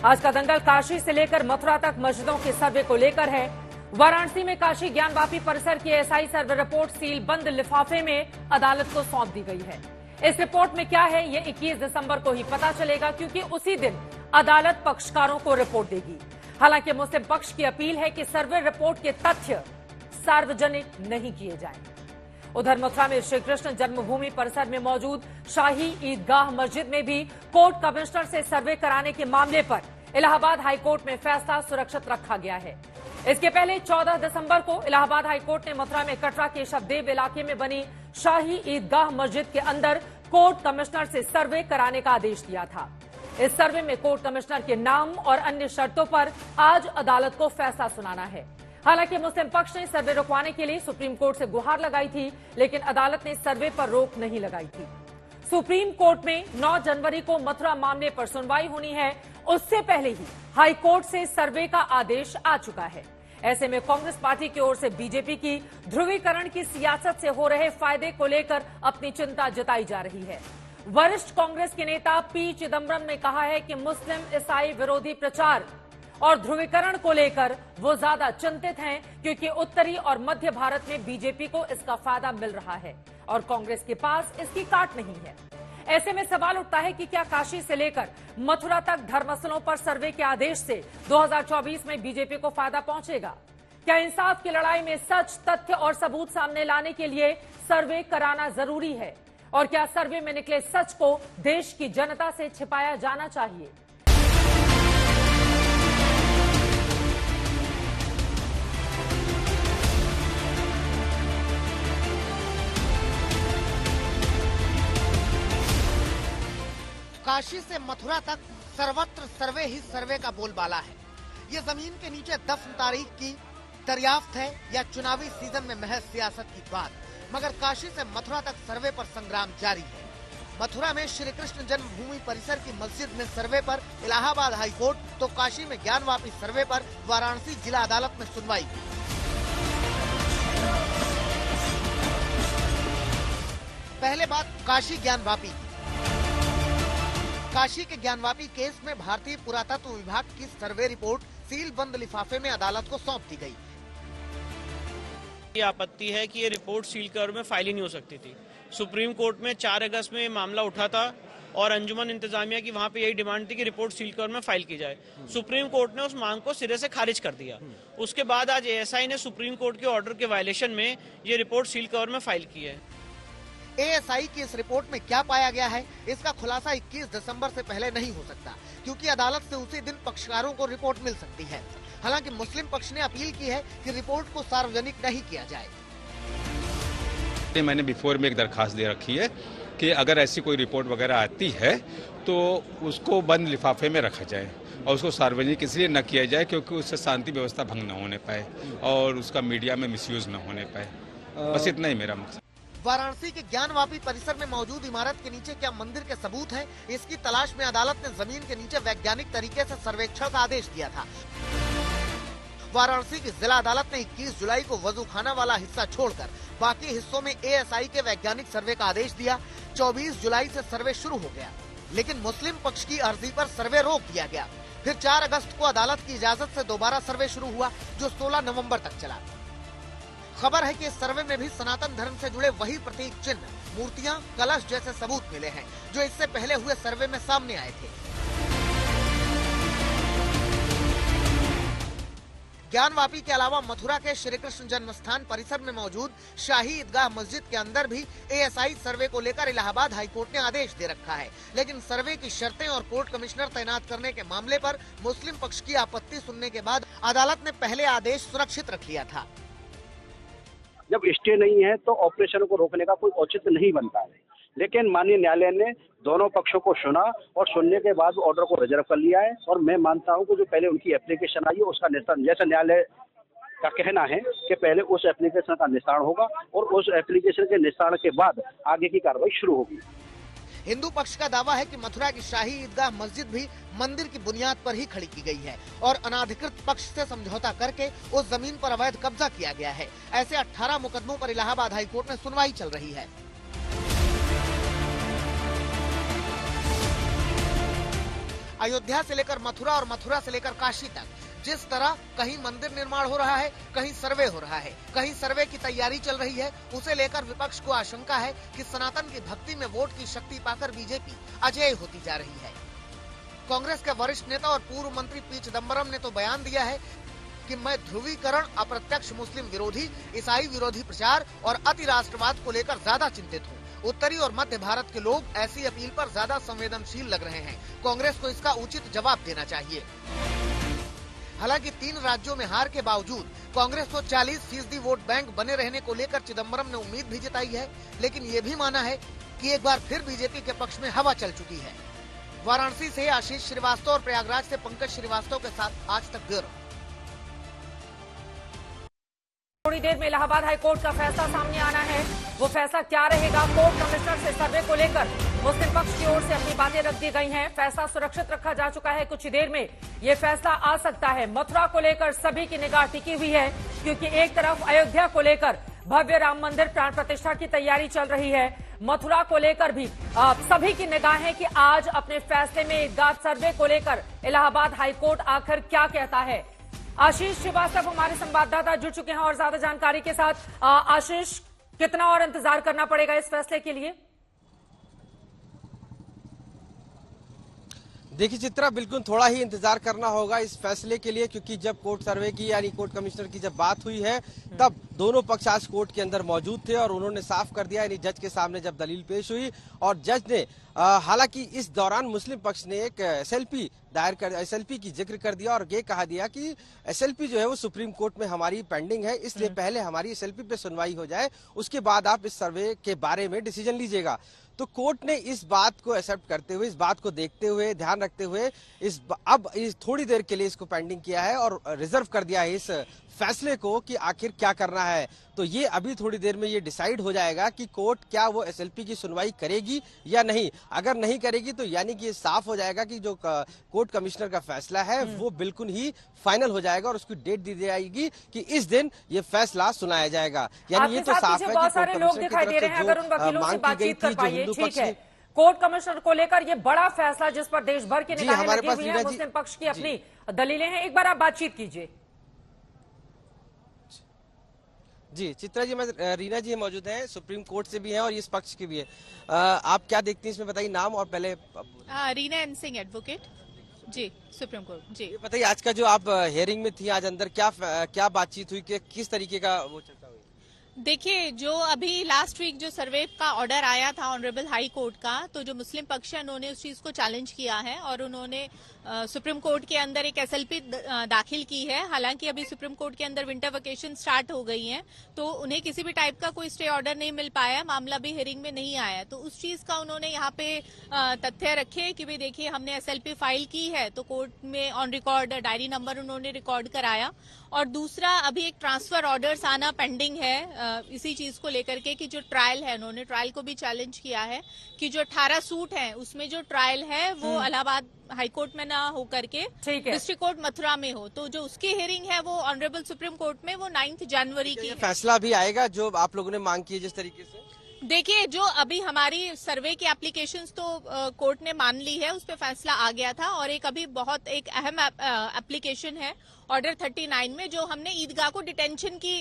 आज का दंगल काशी से लेकर मथुरा तक मस्जिदों के सर्वे को लेकर है। वाराणसी में काशी ज्ञानवापी परिसर की एएसआई सर्वे रिपोर्ट सील बंद लिफाफे में अदालत को सौंप दी गई है। इस रिपोर्ट में क्या है ये 21 दिसंबर को ही पता चलेगा, क्योंकि उसी दिन अदालत पक्षकारों को रिपोर्ट देगी। हालांकि मुस्लिम पक्ष की अपील है कि सर्वे रिपोर्ट के तथ्य सार्वजनिक नहीं किए जाएं। उधर मथुरा में श्री कृष्ण जन्मभूमि परिसर में मौजूद शाही ईदगाह मस्जिद में भी कोर्ट कमिश्नर से सर्वे कराने के मामले पर इलाहाबाद हाईकोर्ट में फैसला सुरक्षित रखा गया है। इसके पहले 14 दिसंबर को इलाहाबाद हाईकोर्ट ने मथुरा में कटरा के शबदेव इलाके में बनी शाही ईदगाह मस्जिद के अंदर कोर्ट कमिश्नर से सर्वे कराने का आदेश दिया था। इस सर्वे में कोर्ट कमिश्नर के नाम और अन्य शर्तों पर आज अदालत को फैसला सुनाना है। हालांकि मुस्लिम पक्ष ने सर्वे रुकवाने के लिए सुप्रीम कोर्ट से गुहार लगाई थी, लेकिन अदालत ने सर्वे पर रोक नहीं लगाई थी। सुप्रीम कोर्ट में 9 जनवरी को मथुरा मामले पर सुनवाई होनी है। उससे पहले ही हाई कोर्ट से सर्वे का आदेश आ चुका है। ऐसे में कांग्रेस पार्टी की ओर से बीजेपी की ध्रुवीकरण की सियासत से हो रहे फायदे को लेकर अपनी चिंता जताई जा रही है। वरिष्ठ कांग्रेस के नेता पी चिदम्बरम ने कहा है कि मुस्लिम ईसाई विरोधी प्रचार और ध्रुवीकरण को लेकर वो ज्यादा चिंतित हैं, क्योंकि उत्तरी और मध्य भारत में बीजेपी को इसका फायदा मिल रहा है और कांग्रेस के पास इसकी काट नहीं है। ऐसे में सवाल उठता है कि क्या काशी से लेकर मथुरा तक धर्मस्थलों पर सर्वे के आदेश से 2024 में बीजेपी को फायदा पहुंचेगा? क्या इंसाफ की लड़ाई में सच, तथ्य और सबूत सामने लाने के लिए सर्वे कराना जरूरी है? और क्या सर्वे में निकले सच को देश की जनता से छिपाया जाना चाहिए? काशी से मथुरा तक सर्वत्र सर्वे ही सर्वे का बोलबाला है। ये जमीन के नीचे दफन तारीख की दरियाफ्त है या चुनावी सीजन में महज सियासत की बात, मगर काशी से मथुरा तक सर्वे पर संग्राम जारी है। मथुरा में श्री कृष्ण जन्मभूमि परिसर की मस्जिद में सर्वे पर इलाहाबाद हाई कोर्ट, तो काशी में ज्ञानवापी सर्वे पर वाराणसी जिला अदालत में सुनवाई हुई। पहले बात काशी ज्ञानवापी। काशी के ज्ञानवापी केस में भारतीय पुरातत्व विभाग की सर्वे रिपोर्ट सील बंद लिफाफे में अदालत को सौंप दी गई। ये आपत्ति है कि ये रिपोर्ट सील कवर में फाइल ही नहीं हो सकती थी। सुप्रीम कोर्ट में 4 अगस्त में ये मामला उठा था और अंजुमन इंतजामिया की वहां पे यही डिमांड थी कि रिपोर्ट सील कवर में फाइल की जाए। सुप्रीम कोर्ट ने उस मांग को सिरे से खारिज कर दिया। उसके बाद आज एएसआई ने सुप्रीम कोर्ट के ऑर्डर के वायलेशन में ये रिपोर्ट सील कवर में फाइल की है। एएसआई की इस रिपोर्ट में क्या पाया गया है, इसका खुलासा 21 दिसंबर से पहले नहीं हो सकता, क्योंकि अदालत से उसी दिन पक्षकारों को रिपोर्ट मिल सकती है। हालांकि मुस्लिम पक्ष ने अपील की है कि रिपोर्ट को सार्वजनिक नहीं किया जाए। मैंने बिफोर में एक दरखास्त दे रखी है कि अगर ऐसी कोई रिपोर्ट वगैरह आती है तो उसको बंद लिफाफे में रखा जाए और उसको सार्वजनिक इसलिए न किया जाए क्योंकि उससे शांति व्यवस्था भंग न होने पाए और उसका मीडिया में मिसयूज न होने पाए। बस इतना ही मेरा मकसद। वाराणसी के ज्ञानवापी परिसर में मौजूद इमारत के नीचे क्या मंदिर के सबूत हैं? इसकी तलाश में अदालत ने जमीन के नीचे वैज्ञानिक तरीके से सर्वेक्षण का आदेश दिया था। वाराणसी की जिला अदालत ने 21 जुलाई को वजूखाना वाला हिस्सा छोड़कर बाकी हिस्सों में एएसआई के वैज्ञानिक सर्वे का आदेश दिया। 24 जुलाई से सर्वे शुरू हो गया, लेकिन मुस्लिम पक्ष की अर्जी पर सर्वे रोक दिया गया। फिर 4 अगस्त को अदालत की इजाजत से दोबारा सर्वे शुरू हुआ, जो 16 नवंबर तक चला। खबर है कि इस सर्वे में भी सनातन धर्म से जुड़े वही प्रतीक चिन्ह, मूर्तियां, कलश जैसे सबूत मिले हैं, जो इससे पहले हुए सर्वे में सामने आए थे। ज्ञानवापी के अलावा मथुरा के श्री कृष्ण जन्म स्थान परिसर में मौजूद शाही ईदगाह मस्जिद के अंदर भी एएसआई सर्वे को लेकर इलाहाबाद हाईकोर्ट ने आदेश दे रखा है, लेकिन सर्वे की शर्तें और कोर्ट कमिश्नर तैनात करने के मामले पर मुस्लिम पक्ष की आपत्ति सुनने के बाद अदालत ने पहले आदेश सुरक्षित रख लिया था। जब स्टे नहीं है तो ऑपरेशन को रोकने का कोई औचित्य नहीं बनता है, लेकिन माननीय न्यायालय ने दोनों पक्षों को सुना और सुनने के बाद ऑर्डर को रिजर्व कर लिया है। और मैं मानता हूं कि जो पहले उनकी एप्लीकेशन आई है उसका निस्तारण, जैसा न्यायालय का कहना है कि पहले उस एप्लीकेशन का निस्तारण होगा और उस एप्लीकेशन के निस्तारण के बाद आगे की कार्रवाई शुरू होगी। हिंदू पक्ष का दावा है कि मथुरा की शाही ईदगाह मस्जिद भी मंदिर की बुनियाद पर ही खड़ी की गई है और अनाधिकृत पक्ष से समझौता करके उस जमीन पर अवैध कब्जा किया गया है। ऐसे 18 मुकदमों पर इलाहाबाद हाईकोर्ट में सुनवाई चल रही है। अयोध्या से लेकर मथुरा और मथुरा से लेकर काशी तक जिस तरह कहीं मंदिर निर्माण हो रहा है, कहीं सर्वे हो रहा है, कहीं सर्वे की तैयारी चल रही है, उसे लेकर विपक्ष को आशंका है कि सनातन की भक्ति में वोट की शक्ति पाकर बीजेपी अजेय होती जा रही है। कांग्रेस के वरिष्ठ नेता और पूर्व मंत्री पी चिदम्बरम ने तो बयान दिया है कि मैं ध्रुवीकरण, अप्रत्यक्ष मुस्लिम विरोधी, ईसाई विरोधी प्रचार और अति राष्ट्रवाद को लेकर ज्यादा चिंतित हूँ। उत्तरी और मध्य भारत के लोग ऐसी अपील पर ज्यादा संवेदनशील लग रहे हैं। कांग्रेस को इसका उचित जवाब देना चाहिए। हालांकि 3 राज्यों में हार के बावजूद कांग्रेस को 40% वोट बैंक बने रहने को लेकर चिदम्बरम ने उम्मीद भी जताई है, लेकिन ये भी माना है कि एक बार फिर बीजेपी के पक्ष में हवा चल चुकी है। वाराणसी से आशीष श्रीवास्तव और प्रयागराज से पंकज श्रीवास्तव के साथ आज तक ब्यूरो। थोड़ी देर में इलाहाबाद हाईकोर्ट का फैसला सामने आना है। वो फैसला क्या रहेगा? कोर्ट कमिश्नर से सर्वे को लेकर मुस्लिम पक्ष की ओर से अपनी बातें रख दी गई हैं। फैसला सुरक्षित रखा जा चुका है। कुछ ही देर में ये फैसला आ सकता है। मथुरा को लेकर सभी की निगाह टिकी हुई है, क्योंकि एक तरफ अयोध्या को लेकर भव्य राम मंदिर प्राण प्रतिष्ठा की तैयारी चल रही है। मथुरा को लेकर भी सभी की निगाह है कि आज अपने फैसले में ईदगाह सर्वे को लेकर इलाहाबाद हाईकोर्ट आखिर क्या कहता है। आशीष श्रीवास्तव हमारे संवाददाता जुड़ चुके हैं और ज्यादा जानकारी के साथ। आशीष, कितना और इंतजार करना पड़ेगा इस फैसले के लिए? देखिए चित्रा, बिल्कुल थोड़ा ही इंतजार करना होगा इस फैसले के लिए, क्योंकि जब कोर्ट सर्वे की यानी कोर्ट कमिश्नर की जब बात हुई है तब दोनों पक्ष आज कोर्ट के अंदर मौजूद थे और उन्होंने साफ कर दिया, यानी जज के सामने जब दलील पेश हुई और जज ने हालांकि इस दौरान मुस्लिम पक्ष ने एक एसएलपी दायर कर एसएलपी की जिक्र कर दिया और ये कहा दिया कि एसएलपी जो है वो सुप्रीम कोर्ट में हमारी पेंडिंग है, इसलिए पहले हमारी एसएलपी पे सुनवाई हो जाए, उसके बाद आप इस सर्वे के बारे में डिसीजन लीजिएगा। तो कोर्ट ने इस बात को एक्सेप्ट करते हुए, इस बात को देखते हुए, ध्यान रखते हुए अब थोड़ी देर के लिए इसको पेंडिंग किया है और रिजर्व कर दिया है इस फैसले को कि आखिर क्या करना है। तो ये अभी थोड़ी देर में ये डिसाइड हो जाएगा कि कोर्ट क्या वो एसएलपी की सुनवाई करेगी या नहीं। अगर नहीं करेगी तो यानी कि ये साफ हो जाएगा कि जो कोर्ट कमिश्नर का फैसला है वो बिल्कुल ही फाइनल हो जाएगा और उसकी डेट दी जाएगी कि इस दिन ये फैसला सुनाया जाएगा। यानी ये तो साफ है बहुत सारे लोग दिखाई दे रहे हैं। अगर उन वकीलों से बातचीत कर पाइए, ठीक है। कोर्ट कमिश्नर को लेकर ये बड़ा फैसला जिस पर देश भर की निगाहें लगी हुई हैं, मुस्लिम पक्ष की अपनी दलीलें हैं। एक बार आप बातचीत कीजिए। जी चित्रा जी, मैं रीना जी मौजूद हैं, सुप्रीम कोर्ट से भी हैं और इस पक्ष की भी है। आप क्या देखती हैं इसमें, बताइए नाम और पहले। रीना एन सिंह, एडवोकेट जी, सुप्रीम कोर्ट जी। बताइए आज का जो आप हियरिंग में थी, आज अंदर क्या बातचीत हुई, किस तरीके का वो चर्चा हुई? देखिए, जो अभी लास्ट वीक जो सर्वे का ऑर्डर आया था ऑनरेबल हाई कोर्ट का, तो जो मुस्लिम पक्ष है उन्होंने उस चीज को चैलेंज किया है और उन्होंने सुप्रीम कोर्ट के अंदर एक एसएलपी दाखिल की है। हालांकि अभी सुप्रीम कोर्ट के अंदर विंटर वेकेशन स्टार्ट हो गई हैं, तो उन्हें किसी भी टाइप का कोई स्टे ऑर्डर नहीं मिल पाया, मामला भी हियरिंग में नहीं आया। तो उस चीज का उन्होंने यहाँ पे तथ्य रखे कि भाई देखिए हमने एसएलपी फाइल की है, तो कोर्ट में ऑन रिकॉर्ड डायरी नंबर उन्होंने रिकॉर्ड कराया। और दूसरा, अभी एक ट्रांसफर ऑर्डर्स आना पेंडिंग है इसी चीज को लेकर के कि जो ट्रायल है, उन्होंने ट्रायल को भी चैलेंज किया है कि जो 18 सूट है उसमें जो ट्रायल है वो इलाहाबाद हाईकोर्ट में ना हो करके डिस्ट्रिक्ट कोर्ट मथुरा में हो। तो जो उसकी हियरिंग है वो ऑनरेबल सुप्रीम कोर्ट में वो 9 जनवरी की। फैसला भी आएगा जो आप लोगों ने मांग की है जिस तरीके से? देखिए, जो अभी हमारी सर्वे की एप्लीकेशंस तो कोर्ट ने मान ली है, उस पर फैसला आ गया था। और एक अभी बहुत एक अहम एप्लीकेशन है ऑर्डर 39 में, जो हमने ईदगाह को डिटेंशन की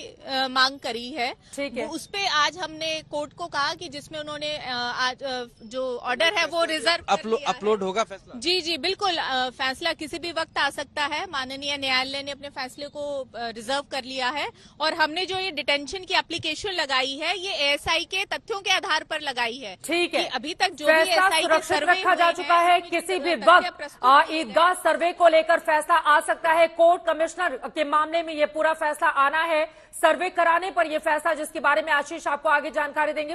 मांग करी है। उस पे आज हमने कोर्ट को कहा कि जिसमें उन्होंने आज जो ऑर्डर है वो रिजर्व अपलोड होगा फैसला। जी जी बिल्कुल, फैसला किसी भी वक्त आ सकता है। माननीय न्यायालय ने अपने फैसले को रिजर्व कर लिया है और हमने जो ये डिटेंशन की एप्लीकेशन लगाई है ये एएसआई के तथ्यों के आधार पर लगाई है। ठीक है, अभी तक जो भी एएसआई के सर्वे रखा जा चुका है, किसी भी वक्त ईदगाह सर्वे को लेकर फैसला आ सकता है। कोर्ट कमिश्नर के मामले में ये पूरा फैसला आना है, सर्वे कराने पर यह फैसला, जिसके बारे में आशीष आपको आगे जानकारी देंगे।